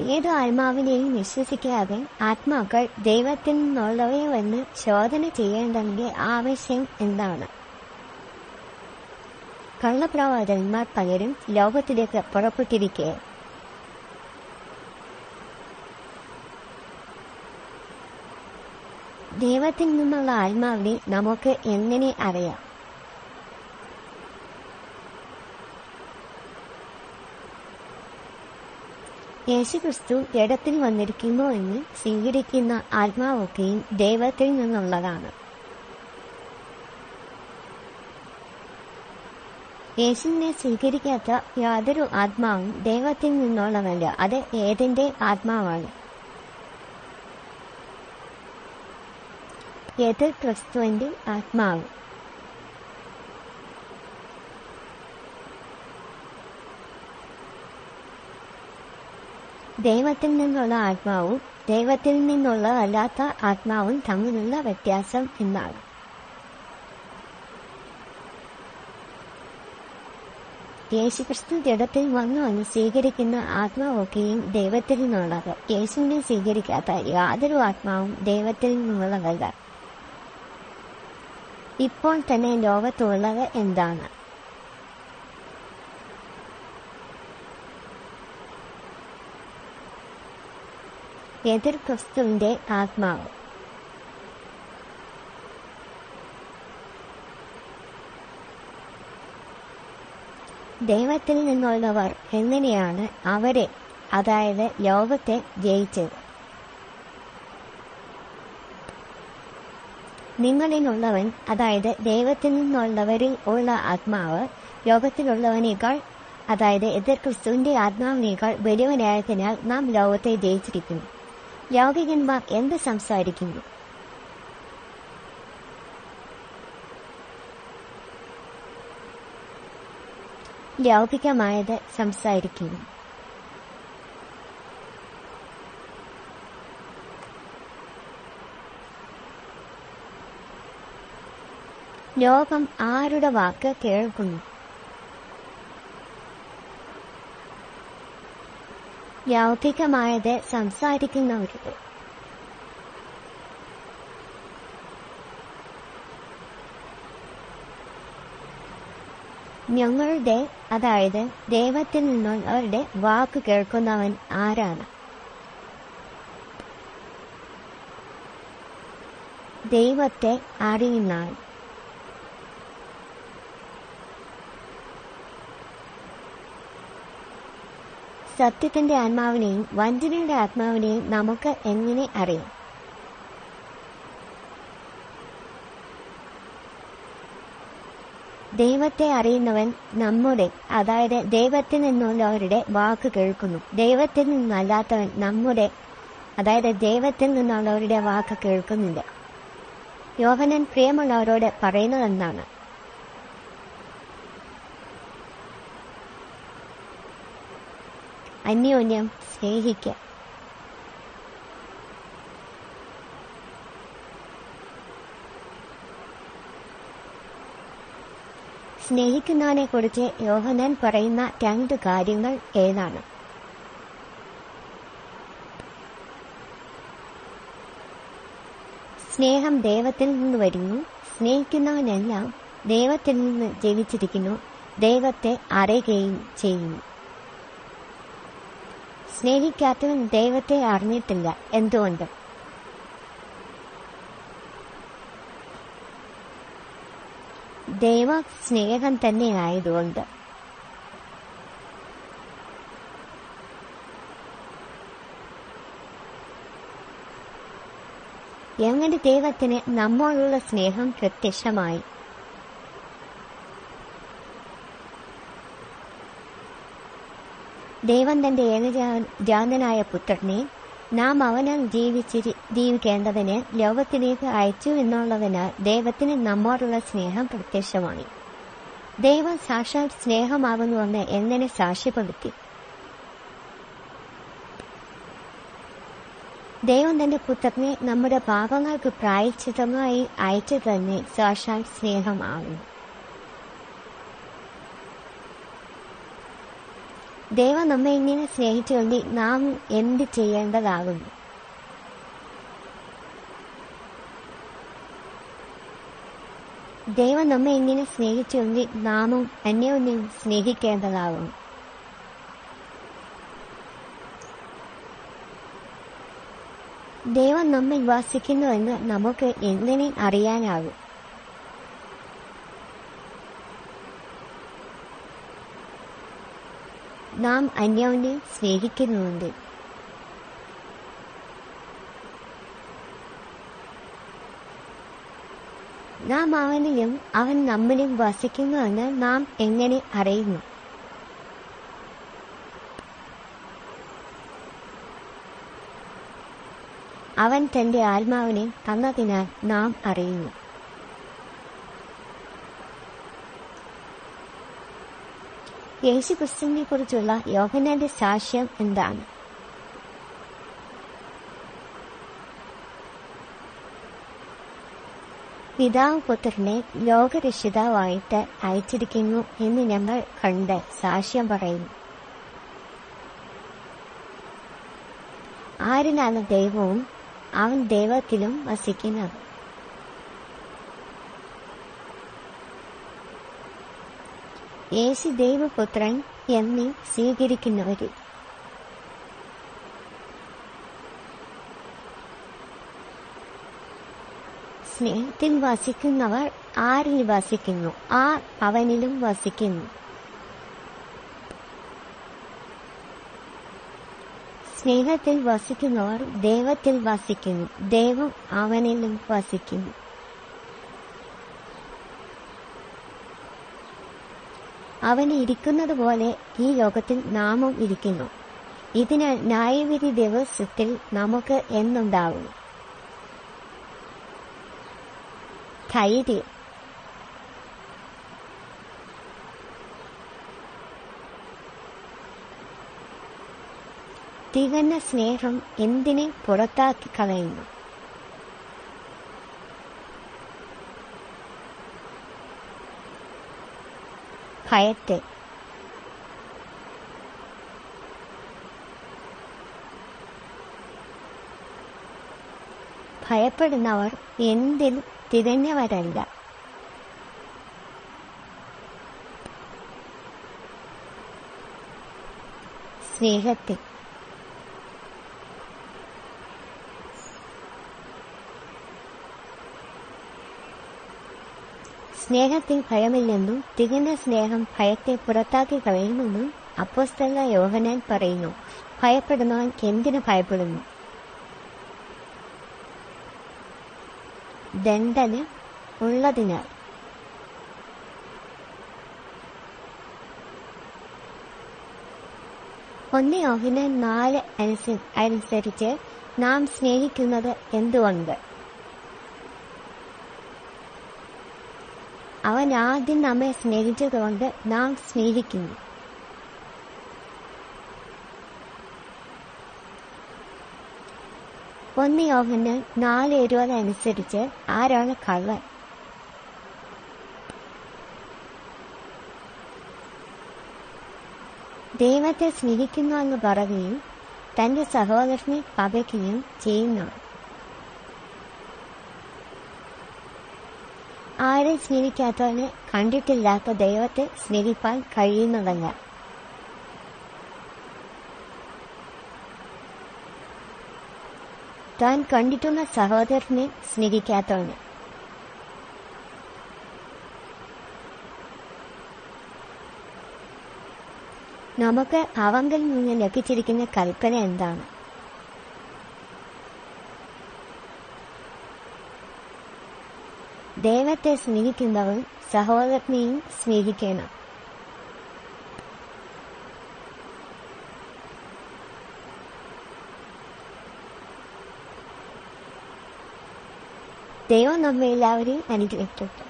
ഏത് ആത്മാവിനെയും വിശ്വസിക്കാതെ ആത്മാക്കൾ ദൈവത്തിൽ നിന്നുള്ളവയെന്ന് ശോധന ചെയ്യേണ്ടതിന്റെ ആവശ്യം എന്താണ്? കള്ളപ്രവാചകന്മാർ പലരും ലോകത്തിലേക്ക് പുറപ്പെട്ടിരിക്കെ ദൈവത്തിൽ നിന്നുള്ള ആത്മാവിനെ നമുക്ക് എങ്ങനെ അറിയാം? യേശുക്രിസ്തു ജഡത്തിൽ വന്നിരിക്കുന്നു എന്ന് സ്വീകരിക്കുന്ന ആത്മാവൊക്കെയും ദൈവത്തിൽ നിന്നുള്ളതാണ്. യേശുവിനെ സ്വീകരിക്കാത്ത യാതൊരു ആത്മാവും ദൈവത്തിൽ നിന്നുള്ളതല്ല. അത് ഏതിന്റെ ആത്മാവാണ്? എതിർ ക്രിസ്തുവിന്റെ ആത്മാവ്. ദൈവത്തിൽ നിന്നുള്ള ആത്മാവും ദൈവത്തിൽ നിന്നുള്ള അല്ലാത്ത ആത്മാവും തമ്മിലുള്ള വ്യത്യാസം എന്നാണ്. യേശുക്രിസ്തു ജഡത്തിൽ വന്നു എന്ന് സ്വീകരിക്കുന്ന ആത്മാവൊക്കെയും ദൈവത്തിൽ നിന്നുള്ളത്. യേശുവിനെ സ്വീകരിക്കാത്ത യാതൊരു ആത്മാവും ദൈവത്തിൽ നിന്നുള്ളതല്ല. ഇപ്പോൾ തന്നെ ലോകത്തുള്ളത് എന്താണ്? എതിർ ക്രിസ്തുവിന്റെ ആത്മാവ്. ദൈവത്തിൽ നിന്നുള്ളവർ എങ്ങനെയാണ് അവരെ, അതായത് ലോകത്തെ ജയിച്ചത്? നിങ്ങളിലുള്ളവൻ, അതായത് ദൈവത്തിൽ നിന്നുള്ളവരിൽ ഉള്ള ആത്മാവ് ലോകത്തിലുള്ളവനേക്കാൾ, അതായത് എതിർ ക്രിസ്തുവിന്റെ ആത്മാവിനേക്കാൾ വലിയവനായതിനാൽ നാം ലോകത്തെ ജയിച്ചിരിക്കുന്നു. ലൗകികന്മാർ എന്ത് സംസാരിക്കുന്നു? ലൗകികമായത് സംസാരിക്കുന്നു. ലോകം ആരുടെ വാക്ക് കേൾക്കുന്നു? ലൗകികമായത് സംസാരിക്കുന്നവരുടെ. ഞങ്ങളുടെ, അതായത് ദൈവത്തിൽ നിന്നുള്ളവരുടെ വാക്ക് കേൾക്കുന്നവൻ ആരാണ്? ദൈവത്തെ അറിയുന്നവൻ. സത്യത്തിന്റെ ആത്മാവിനെയും വഞ്ചനയുടെ ആത്മാവിനെയും നമുക്ക് എങ്ങനെ അറിയാം? ദൈവത്തെ അറിയുന്നവൻ നമ്മുടെ, അതായത് ദൈവത്തിൽ നിന്നുള്ളവരുടെ വാക്ക് കേൾക്കുന്നു. ദൈവത്തിൽ നിന്നല്ലാത്തവൻ നമ്മുടെ, അതായത് ദൈവത്തിൽ നിന്നുള്ളവരുടെ വാക്ക് കേൾക്കുന്നില്ല. യോഹന്നാൻ പ്രിയമുള്ളവരോട് പറയുന്നതെന്താണ്? അന്യോന്യം സ്നേഹിക്കുക. സ്നേഹിക്കുന്നവനെ കുറിച്ച് യോഹന്നാൻ പറയുന്ന 2 കാര്യങ്ങൾ ഏതാണ്? സ്നേഹം ദൈവത്തിൽ നിന്ന് വരുന്നു. സ്നേഹിക്കുന്നവനെല്ലാം ദൈവത്തിൽ നിന്ന് ജനിച്ചിരിക്കുന്നു, ദൈവത്തെ അറിയുകയും ചെയ്യുന്നു. സ്നേഹിക്കാത്തവൻ ദൈവത്തെ അറിഞ്ഞിട്ടില്ല. എന്തുകൊണ്ട്? ദൈവ സ്നേഹം തന്നെ ആയതുകൊണ്ട്. എങ്ങനെ ദൈവത്തിന് നമ്മോടുള്ള സ്നേഹം പ്രത്യക്ഷമായി? ദൈവം തന്റെ ഏകജാതനായ പുത്രനെ നാം അവനാൽ ജീവിക്കേണ്ടതിന് ലോകത്തിലേക്ക് അയച്ചു എന്നുള്ളതിനാൽ ദൈവത്തിന് നമ്മോടുള്ള സ്നേഹം പ്രത്യക്ഷമായി. ദൈവം സാക്ഷാൽ സ്നേഹമാകുന്നുവെന്ന് എങ്ങനെ സാക്ഷ്യപ്പെടുത്തി? ദൈവം തന്റെ പുത്രനെ നമ്മുടെ പാപങ്ങൾക്ക് പ്രായശ്ചിത്തമായി അയച്ചു തന്നെ സാക്ഷാൽ സ്നേഹമാകുന്നു. ദൈവം നമ്മെ ഇങ്ങനെ സ്നേഹിച്ചുകൊണ്ട് നാം എന്ത് ചെയ്യേണ്ടതാകുന്നു? ദൈവം നമ്മെ ഇങ്ങനെ സ്നേഹിച്ചുകൊണ്ട് നാമും അന്യോന്യം സ്നേഹിക്കേണ്ടതാകുന്നു. ദൈവം നമ്മിൽ വസിക്കുന്നുവെന്ന് നമുക്ക് എങ്ങനെ അറിയാനാകും? നാം അന്യോന്യം സ്നേഹിക്കുന്നുണ്ട്. നാം അവനിലും അവൻ നമ്മിലും വസിക്കുന്നുവെന്ന് നാം എങ്ങനെ അറിയുന്നു? അവൻ തന്റെ ആത്മാവിനെ തന്നതിനാൽ നാം അറിയുന്നു. യേശുക്രിസ്തുവിനെ കുറിച്ചുള്ള യോഹന്നാന്റെ സാക്ഷ്യം എന്താണ്? പിതാവ് പുത്രനെ ലോകരക്ഷിതാവായിട്ട് അയച്ചിരിക്കുന്നു എന്ന് ഞങ്ങൾ കണ്ട് സാക്ഷ്യം പറയുന്നു. ആരിലാണ് ദൈവവും അവൻ ദൈവത്തിലും വസിക്കുന്നത്? യേശു ദൈവപുത്രൻ എന്ന് സ്വീകരിക്കുന്നവരിൽ സ്നേഹത്തിൽ വസിക്കുന്നവർ ആരിൽ വസിക്കുന്നു, ആർ അവനിലും വസിക്കുന്നു. സ്നേഹത്തിൽ വസിക്കുന്നവർ ദൈവത്തിൽ വസിക്കുന്നു, ദൈവം അവനിലും വസിക്കുന്നു. അവൻ ഇരിക്കുന്നത് പോലെ ഈ ലോകത്തിൽ നാമും ഇരിക്കുന്നു. ഇതിനാൽ ന്യായവിധി ദിവസത്തിൽ നമുക്ക് എന്നുണ്ടാവും ധൈര്യം. തികഞ്ഞ സ്നേഹം എന്തിനെ പുറത്താക്കി കളയുന്നു? ഭയത്തെ. ഭയപ്പെടുന്നവർ എന്തിൽ തികഞ്ഞവരല്ല. സ്നേഹത്തിൽ. സ്നേഹത്തിൽ ഭയമില്ലെന്നും തികഞ്ഞ സ്നേഹം ഭയത്തെ പുറത്താക്കി കളയുമെന്നും അപ്പോസ്തലനായ യോഹന്നാൻ പറയുന്നു. ഭയപ്പെടുന്നവൻ എന്തിനു ഭയപ്പെടുന്നു? ദണ്ഡന ഉള്ളതിനാൽ. ഒന്ന് യോഹന്നാൻ 4 അനുസരിച്ച് നാം സ്നേഹിക്കുന്നത് എന്തുകൊണ്ട്? അവൻ ആദ്യം നമ്മെ സ്നേഹിച്ചതുകൊണ്ട് നാം സ്നേഹിക്കുന്നു. ഒന്ന് യോഹന്നാൻ 4:20 അനുസരിച്ച് ആരാണ് കള്ളൻ? ദൈവത്തെ സ്നേഹിക്കുന്നു എന്ന് പറയുകയും തന്റെ സഹോദരനെ പകയ്ക്കുകയും ചെയ്യുന്നു. ആരെ സ്നേഹിക്കാത്തവന് കണ്ടിട്ടില്ലാത്ത ദൈവത്തെ സ്നേഹിപ്പാൻ കഴിയുന്നതല്ല. താൻ കണ്ടിട്ടുള്ള സഹോദരനെ സ്നേഹിക്കാത്തവന്. നമുക്ക് അവങ്കിൽ നിന്ന് ലഭിച്ചിരിക്കുന്ന കൽപ്പന എന്താണ്? ദൈവത്തെ സ്നേഹിക്കുന്നവൻ സഹോദരനെയും സ്നേഹിക്കണം. ദൈവം നമ്മെ എല്ലാവരെയും അനുഗ്രഹിക്കട്ടെ.